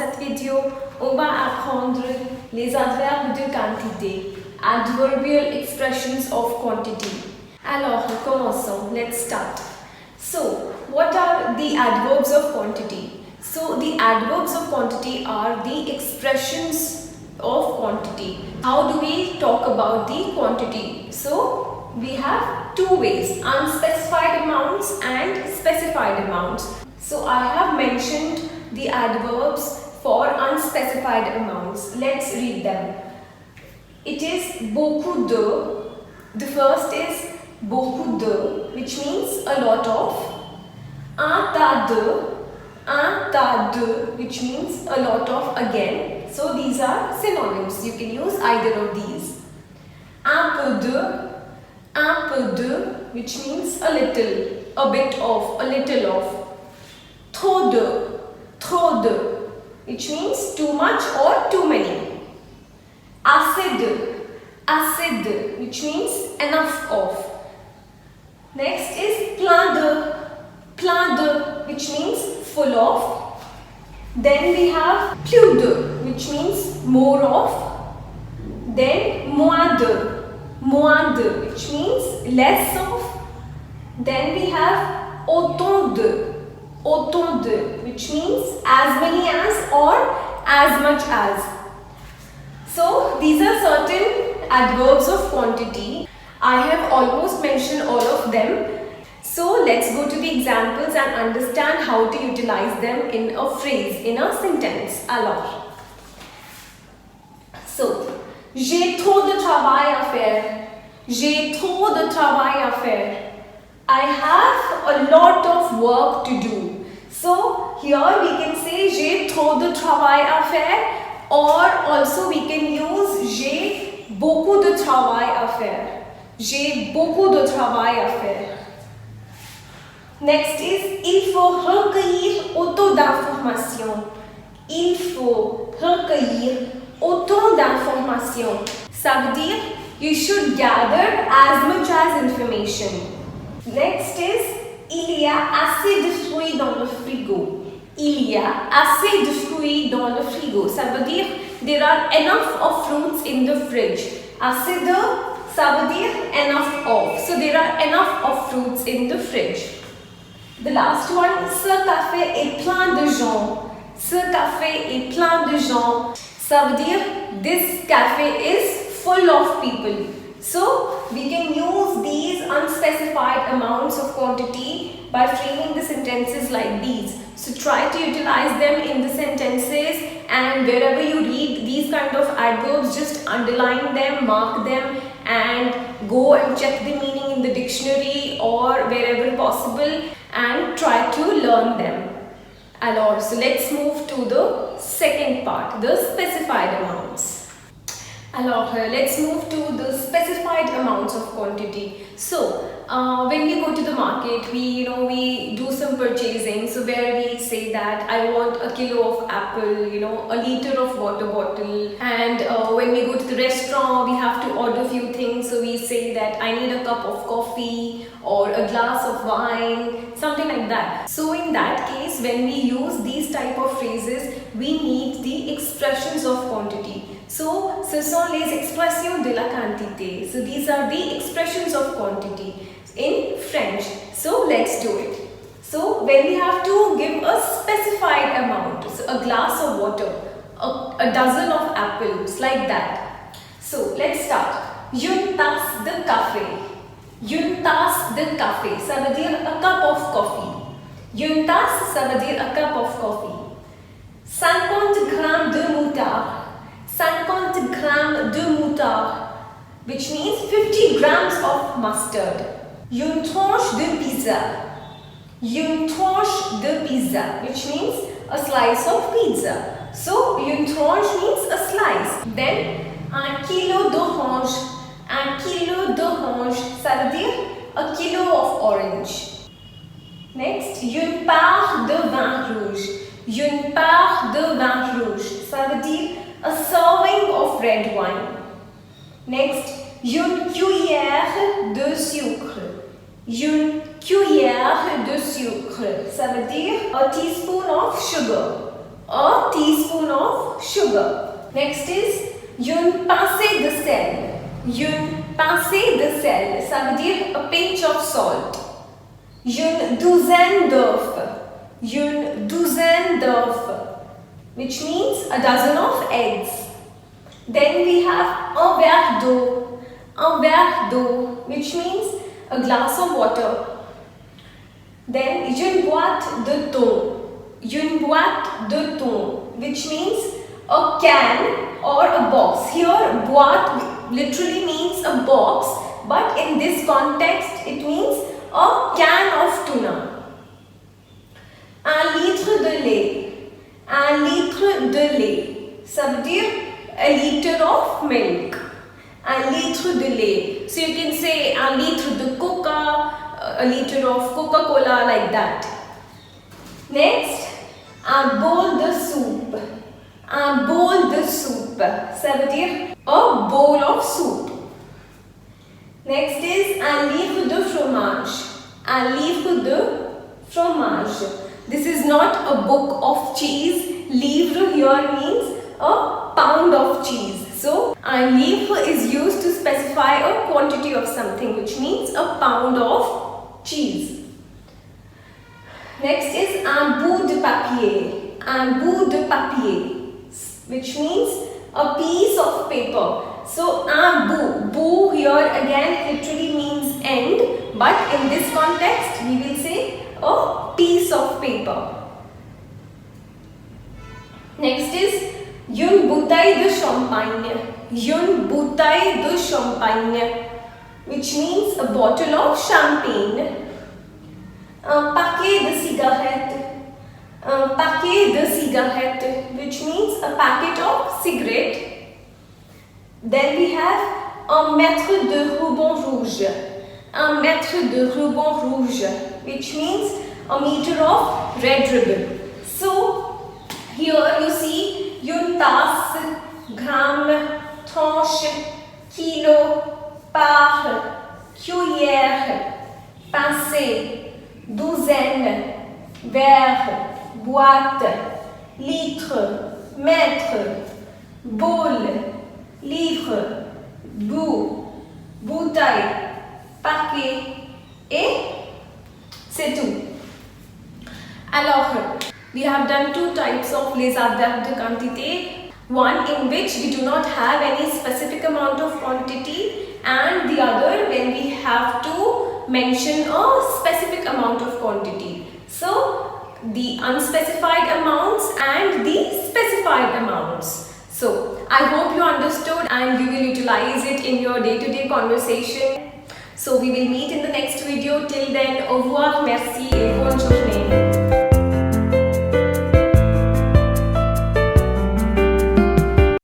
cette vidéo, on va apprendre les adverbes de quantité, adverbial expressions of quantity. Alors, commençons. Let's start. So, what are the adverbs of quantity? So, the adverbs of quantity are the expressions of quantity. How do we talk about the quantity? So, we have two ways, unspecified amounts and specified amounts. So, I have mentioned the adverbs for unspecified amounts. Let's read them. It is beaucoup de. The first is beaucoup de, which means a lot of. Un tas de, which means a lot of again. So these are synonyms. You can use either of these. Un peu de, which means a little, a bit of, a little of. Trop de, which means too much or too many. Assez de, which means enough of. Next is plein de, which means full of. Then we have plus de, which means more of. Then moins de, which means less of. Then we have autant de, which means as many as or as much as. So these are certain adverbs of quantity. I have almost mentioned all of them. So let's go to the examples and understand how to utilize them in a phrase, in a sentence. Alors, so, j'ai trop de travail à faire. J'ai trop de travail à faire. I have a lot of work to do. So here we can say j'ai trop de travail à faire, or also we can use j'ai beaucoup de travail à faire. J'ai beaucoup de travail à faire. Next is il faut recueillir autant d'informations. Il faut recueillir autant d'informations. Ça veut dire you should gather as much as information. Next is il y a assez de fruits dans le frigo. Il y a assez de fruits dans le frigo. Ça veut dire there are enough of fruits in the fridge. Assez de, ça veut dire enough of. So there are enough of fruits in the fridge. The last one, ce café est plein de gens. Ce café est plein de gens. Ça veut dire this cafe is full of people. So we can use these unspecified amounts of quantity by framing the sentences like these. So try to utilize them in the sentences, and wherever you read these kind of adverbs, just underline them, mark them, and go and check the meaning in the dictionary or wherever possible and try to learn them. Alors, so let's move to the second part, the specified amounts. Alors, let's move to the specified amounts of quantity. So, when we go to the market, we do some purchasing. So, where we say that I want a kilo of apple, a liter of water bottle. And when we go to the restaurant, we have to order a few things. So, we say that I need a cup of coffee or a glass of wine, something like that. So, in that case, when we use these type of phrases, we need the expressions of quantity. So, ce sont les expressions de la quantité. So, these are the expressions of quantity in French. So, let's do it. So, when we have to give a specified amount, so a glass of water, a dozen of apples, like that. So, let's start. Une tasse de café. Une tasse de café. Ça veut dire a cup of coffee. Une tasse, ça veut dire a cup of coffee. 50 grammes de moutarde. 50 grammes de moutarde, which means 50 grams of mustard. Une tranche de pizza. Une tranche de pizza, which means a slice of pizza. So, une tranche means a slice. Then, un kilo d'orange. Un kilo d'orange, ça veut dire a kilo of orange. Next, une part de vin rouge. Une part de vin rouge, ça veut dire a serving of red wine. Next, une cuillère de sucre. Une cuillère de sucre, ça veut dire a teaspoon of sugar. a teaspoon of sugar. Next is une pincée de sel. Une pincée de sel, ça veut dire a pinch of salt. Une douzaine d'œufs. Une douzaine d'œufs, which means a dozen of eggs. Then we have un verre d'eau. Un verre d'eau, which means a glass of water. Then une boîte de thon. Une boîte de thon, which means a can or a box. Here boîte literally means a box, but in this context it means a can of tuna. Un litre de lait. Un litre de lait, ça veut dire a liter of milk. Un litre de lait. So you can say un litre de coca, a liter of Coca-Cola, like that. Next, un bol de soupe. Un bol de soupe, ça veut dire a bowl of soup. Next is un livre de fromage. Un livre de fromage. This is not a book of cheese. Livre here means a pound of cheese. So, un livre is used to specify a quantity of something, which means a pound of cheese. Next is un bout de papier. Un bout de papier, which means a piece of paper. So, un bout. Bout here again literally means end, but in this context we will say a piece of paper. Next is une bouteille de champagne. Une bouteille de champagne, which means a bottle of champagne. Un paquet de cigarettes. Un paquet de cigarettes, which means a packet of cigarette. Then we have un mètre de ruban rouge. Un mètre de ruban rouge, which means a meter of red ribbon. So, here you see une tasse, gramme, tranche, kilo, part, cuillère, pincée, douzaine, verre, boîte, litre, mètre, bowl, livre, bout, bouteille, paquet et c'est tout. Alors, we have done two types of les adverbes de quantité. One in which we do not have any specific amount of quantity, and the other when we have to mention a specific amount of quantity. So, the unspecified amounts and the specified amounts. So, I hope you understood and you will utilize it in your day-to-day conversation. So, we will meet in the next video. Till then, au revoir, merci et bonne journée.